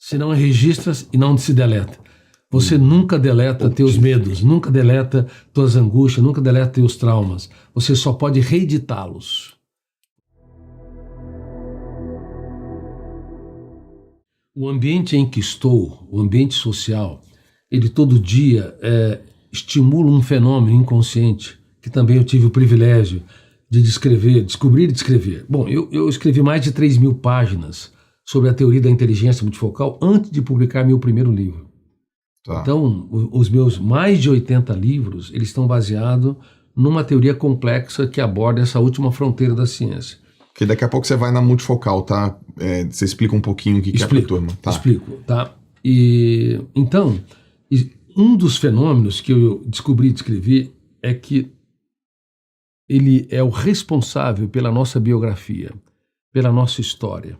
Se não registras e não se deleta. Você nunca deleta teus medos, nunca deleta tuas angústias, nunca deleta teus traumas. Você só pode reeditá-los. O ambiente em que estou, o ambiente social, ele todo dia estimula um fenômeno inconsciente, que também eu tive o privilégio de descobrir e descrever. Bom, eu escrevi mais de 3.000 páginas sobre a teoria da inteligência multifocal antes de publicar meu primeiro livro. Tá. Então, os meus mais de 80 livros, eles estão baseados numa teoria complexa que aborda essa última fronteira da ciência. Que daqui a pouco você vai na multifocal, tá? Você explica um pouquinho o que é pra turma. Tá. Explico, tá? E, então, um dos fenômenos que eu descobri e descrevi é que ele é o responsável pela nossa biografia, pela nossa história.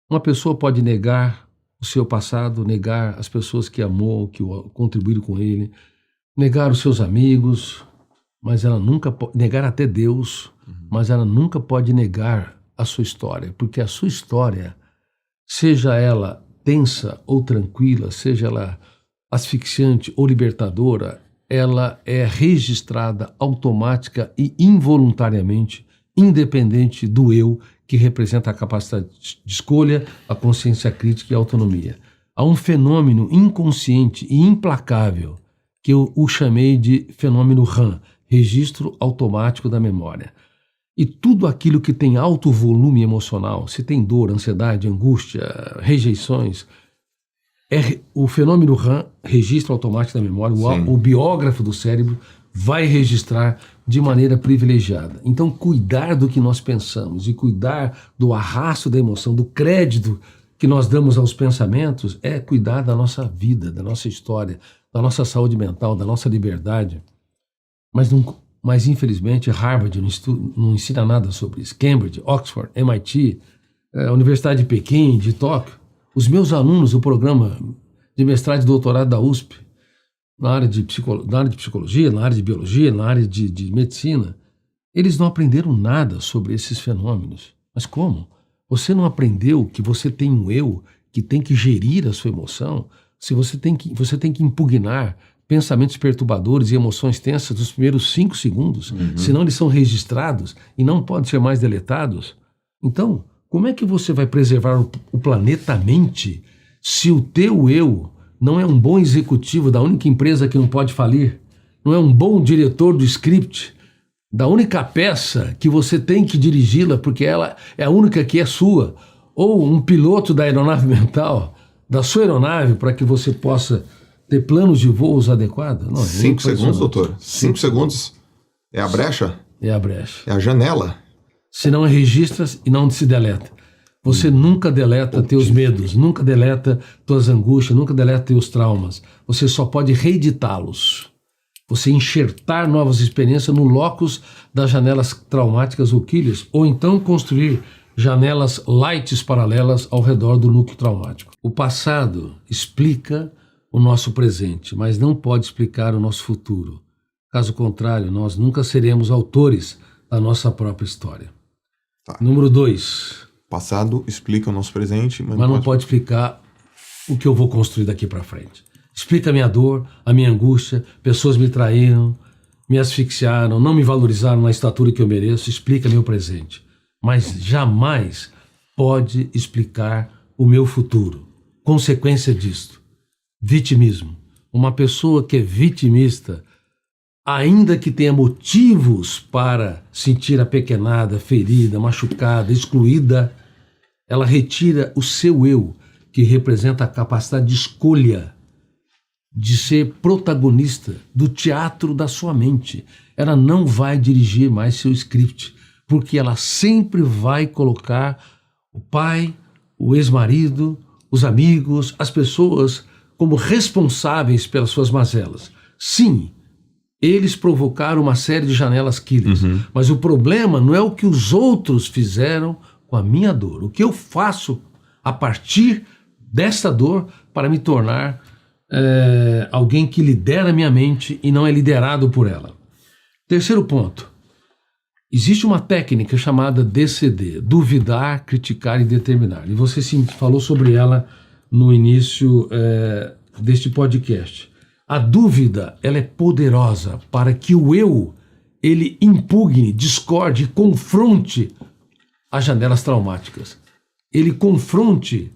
Uma pessoa pode negar o seu passado, negar as pessoas que amou, que contribuíram com ele, negar os seus amigos, mas ela nunca pode negar até Deus, mas ela nunca pode negar a sua história, porque a sua história, seja ela tensa ou tranquila, seja ela asfixiante ou libertadora, ela é registrada automática e involuntariamente, independente do eu, que representa a capacidade de escolha, a consciência crítica e a autonomia. Há um fenômeno inconsciente e implacável que eu o chamei de fenômeno RAM, registro automático da memória. E tudo aquilo que tem alto volume emocional, se tem dor, ansiedade, angústia, rejeições, o fenômeno RAM, registro automático da memória, o biógrafo do cérebro vai registrar de maneira privilegiada. Então, cuidar do que nós pensamos e cuidar do arrasto da emoção, do crédito que nós damos aos pensamentos, é cuidar da nossa vida, da nossa história, da nossa saúde mental, da nossa liberdade. Mas infelizmente, Harvard não ensina nada sobre isso. Cambridge, Oxford, MIT, a Universidade de Pequim, de Tóquio. Os meus alunos, o programa de mestrado e doutorado da USP, na área de psicologia, na área de biologia, na área de medicina, eles não aprenderam nada sobre esses fenômenos. Mas como? Você não aprendeu que você tem um eu que tem que gerir a sua emoção? Se você tem que impugnar pensamentos perturbadores e emoções tensas dos primeiros 5 segundos, senão eles são registrados e não podem ser mais deletados. Então, como é que você vai preservar o planeta mente se o teu eu não é um bom executivo da única empresa que não pode falir, não é um bom diretor do script, da única peça que você tem que dirigi-la porque ela é a única que é sua, ou um piloto da aeronave mental, da sua aeronave, para que você possa ter planos de voos adequados? Não, 5 segundos, doutor? 5 segundos? É a brecha? É a brecha. É a janela? Se não registras e não se deleta. Você nunca deleta teus medos, nunca deleta tuas angústias, nunca deleta teus traumas. Você só pode reeditá-los. Você enxertar novas experiências no locus das janelas traumáticas ou quilhas, ou então construir janelas lights paralelas ao redor do núcleo traumático. O passado explica o nosso presente, mas não pode explicar o nosso futuro. Caso contrário, nós nunca seremos autores da nossa própria história. Tá. Número 2. Passado explica o nosso presente, mas não pode explicar o que eu vou construir daqui para frente. Explica a minha dor, a minha angústia, pessoas me traíram, me asfixiaram, não me valorizaram na estatura que eu mereço, explica meu presente. Mas jamais pode explicar o meu futuro. Consequência disto, vitimismo. Uma pessoa que é vitimista, ainda que tenha motivos para sentir apequenada, ferida, machucada, excluída, ela retira o seu eu, que representa a capacidade de escolha, de ser protagonista do teatro da sua mente. Ela não vai dirigir mais seu script, porque ela sempre vai colocar o pai, o ex-marido, os amigos, as pessoas como responsáveis pelas suas mazelas. Sim, eles provocaram uma série de janelas quilhas, mas o problema não é o que os outros fizeram com a minha dor. O que eu faço a partir dessa dor para me tornar alguém que lidera a minha mente e não é liderado por ela. Terceiro ponto. Existe uma técnica chamada DCD, duvidar, criticar e determinar. E você sim falou sobre ela no início deste podcast. A dúvida, ela é poderosa para que o eu, ele impugne, discorde, confronte as janelas traumáticas. Ele confronte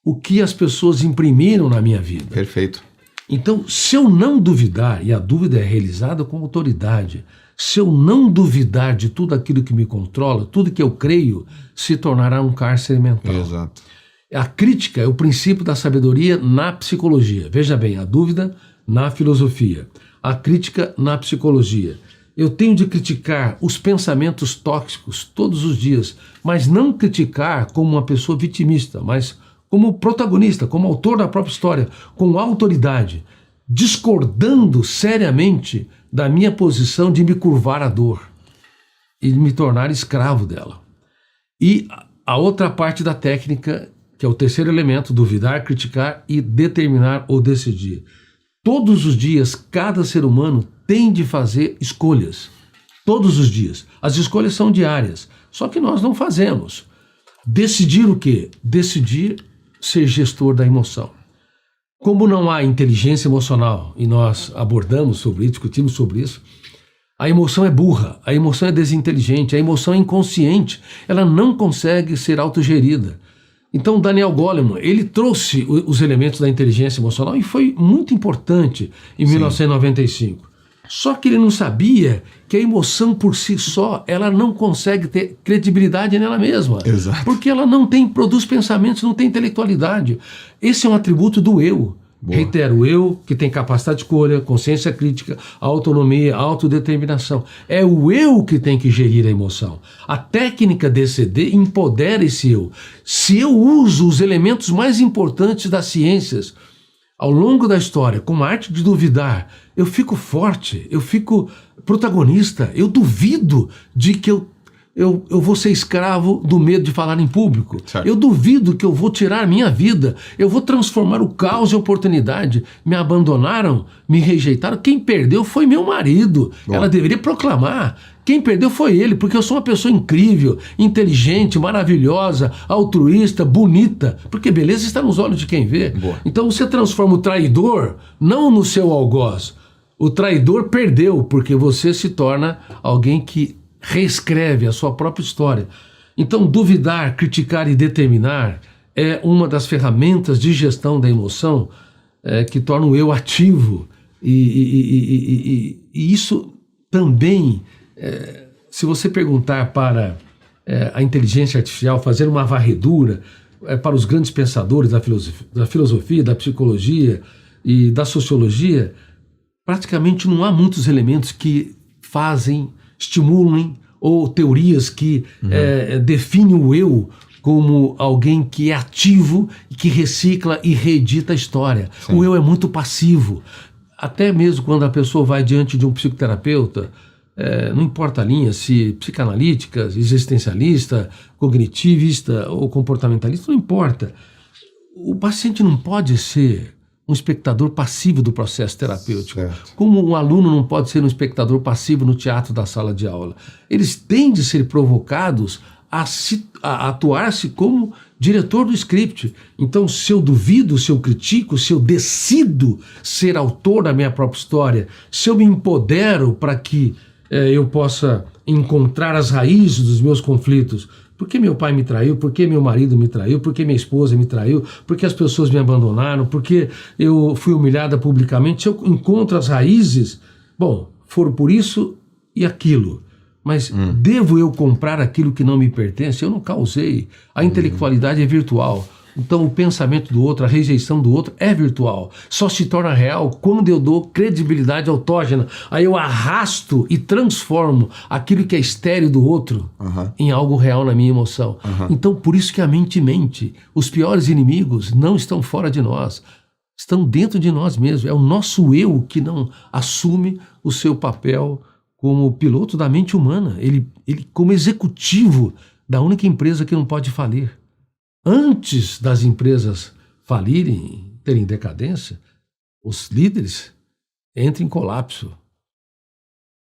o que as pessoas imprimiram na minha vida. Perfeito. Então, se eu não duvidar, e a dúvida é realizada com autoridade, se eu não duvidar de tudo aquilo que me controla, tudo que eu creio, se tornará um cárcere mental. Exato. A crítica é o princípio da sabedoria na psicologia. Veja bem, a dúvida na filosofia, a crítica na psicologia. Eu tenho de criticar os pensamentos tóxicos todos os dias, mas não criticar como uma pessoa vitimista, mas como protagonista, como autor da própria história, com autoridade, discordando seriamente da minha posição de me curvar à dor e de me tornar escravo dela. E a outra parte da técnica, que é o terceiro elemento, duvidar, criticar e determinar ou decidir. Todos os dias, cada ser humano tem de fazer escolhas. Todos os dias. As escolhas são diárias, só que nós não fazemos. Decidir o quê? Decidir ser gestor da emoção. Como não há inteligência emocional, e nós abordamos sobre isso, discutimos sobre isso, a emoção é burra, a emoção é desinteligente, a emoção é inconsciente, ela não consegue ser autogerida. Então Daniel Goleman, ele trouxe os elementos da inteligência emocional e foi muito importante em 1995. Só que ele não sabia que a emoção por si só, ela não consegue ter credibilidade nela mesma. Exato. Porque ela não produz pensamentos, não tem intelectualidade. Esse é um atributo do eu. Boa. Reitero, o eu que tem capacidade de escolha, consciência crítica, autonomia, autodeterminação. É o eu que tem que gerir a emoção. A técnica DCD empodera esse eu. Se eu uso os elementos mais importantes das ciências ao longo da história, como a arte de duvidar, eu fico forte, eu fico protagonista, eu duvido de que eu vou ser escravo do medo de falar em público. Certo. Eu duvido que eu vou tirar minha vida, eu vou transformar o caos em oportunidade. Me abandonaram, me rejeitaram, quem perdeu foi meu marido. Bom. Ela deveria proclamar. Quem perdeu foi ele, porque eu sou uma pessoa incrível, inteligente, maravilhosa, altruísta, bonita, porque beleza está nos olhos de quem vê. Boa. Então você transforma o traidor não no seu algoz. O traidor perdeu, porque você se torna alguém que reescreve a sua própria história. Então, duvidar, criticar e determinar é uma das ferramentas de gestão da emoção que torna o eu ativo. E isso também, se você perguntar para a inteligência artificial, fazer uma varredura para os grandes pensadores da filosofia, da psicologia e da sociologia, praticamente não há muitos elementos que estimulam ou teorias que definem o eu como alguém que é ativo, que recicla e reedita a história. Sim. O eu é muito passivo. Até mesmo quando a pessoa vai diante de um psicoterapeuta, não importa a linha, se psicanalítica, existencialista, cognitivista ou comportamentalista, não importa. O paciente não pode ser um espectador passivo do processo terapêutico. Certo. Como um aluno não pode ser um espectador passivo no teatro da sala de aula. Eles têm de ser provocados a atuar-se como diretor do script. Então, se eu duvido, se eu critico, se eu decido ser autor da minha própria história, se eu me empodero para que eu possa encontrar as raízes dos meus conflitos. Por que meu pai me traiu? Por que meu marido me traiu? Por que minha esposa me traiu? Por que as pessoas me abandonaram? Por que eu fui humilhada publicamente? Se eu encontro as raízes, bom, foram por isso e aquilo. Mas devo eu comprar aquilo que não me pertence? Eu não causei. A intelectualidade é virtual. Então o pensamento do outro, a rejeição do outro é virtual. Só se torna real quando eu dou credibilidade autógena. Aí eu arrasto e transformo aquilo que é estéril do outro em algo real na minha emoção. Então por isso que a mente mente. Os piores inimigos não estão fora de nós. Estão dentro de nós mesmos. É o nosso eu que não assume o seu papel como piloto da mente humana. Ele como executivo da única empresa que não pode falir. Antes das empresas falirem, terem decadência, os líderes entram em colapso.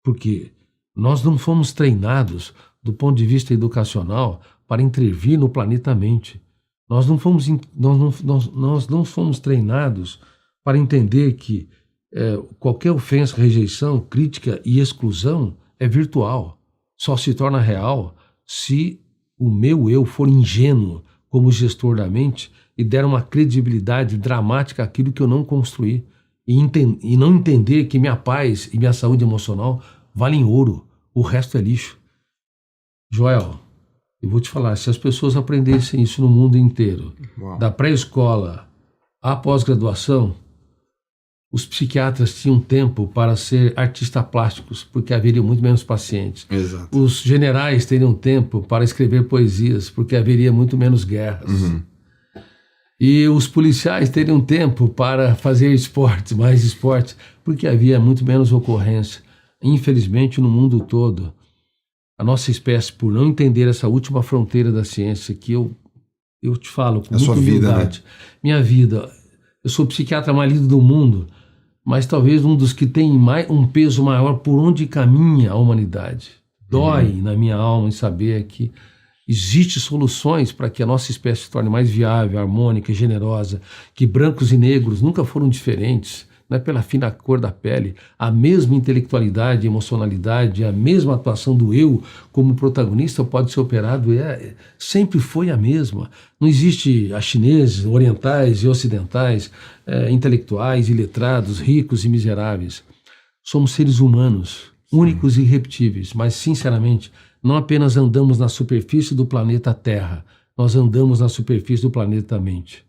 Porque nós não fomos treinados, do ponto de vista educacional, para intervir no planeta mente. Nós não fomos treinados para entender que qualquer ofensa, rejeição, crítica e exclusão é virtual. Só se torna real se o meu eu for ingênuo como gestor da mente e der uma credibilidade dramática àquilo que eu não construí. E não entender que minha paz e minha saúde emocional valem ouro, o resto é lixo. Joel, eu vou te falar, se as pessoas aprendessem isso no mundo inteiro, da pré-escola à pós-graduação, os psiquiatras tinham tempo para ser artistas plásticos, porque haveria muito menos pacientes. Exato. Os generais teriam tempo para escrever poesias, porque haveria muito menos guerras. Uhum. E os policiais teriam tempo para fazer mais esportes, porque havia muito menos ocorrência. Infelizmente, no mundo todo, a nossa espécie, por não entender essa última fronteira da ciência, que eu te falo com muita humildade, minha vida, eu sou o psiquiatra mais lido do mundo, mas talvez um dos que tem um peso maior por onde caminha a humanidade. Dói na minha alma em saber que existem soluções para que a nossa espécie se torne mais viável, harmônica, generosa, que brancos e negros nunca foram diferentes, não é pela fina cor da pele, a mesma intelectualidade, emocionalidade, a mesma atuação do eu como protagonista pode ser operado, sempre foi a mesma. Não existe a chineses, orientais e ocidentais, intelectuais e letrados, ricos e miseráveis. Somos seres humanos, únicos e irrepetíveis, mas sinceramente, não apenas andamos na superfície do planeta Terra, nós andamos na superfície do planeta Mente.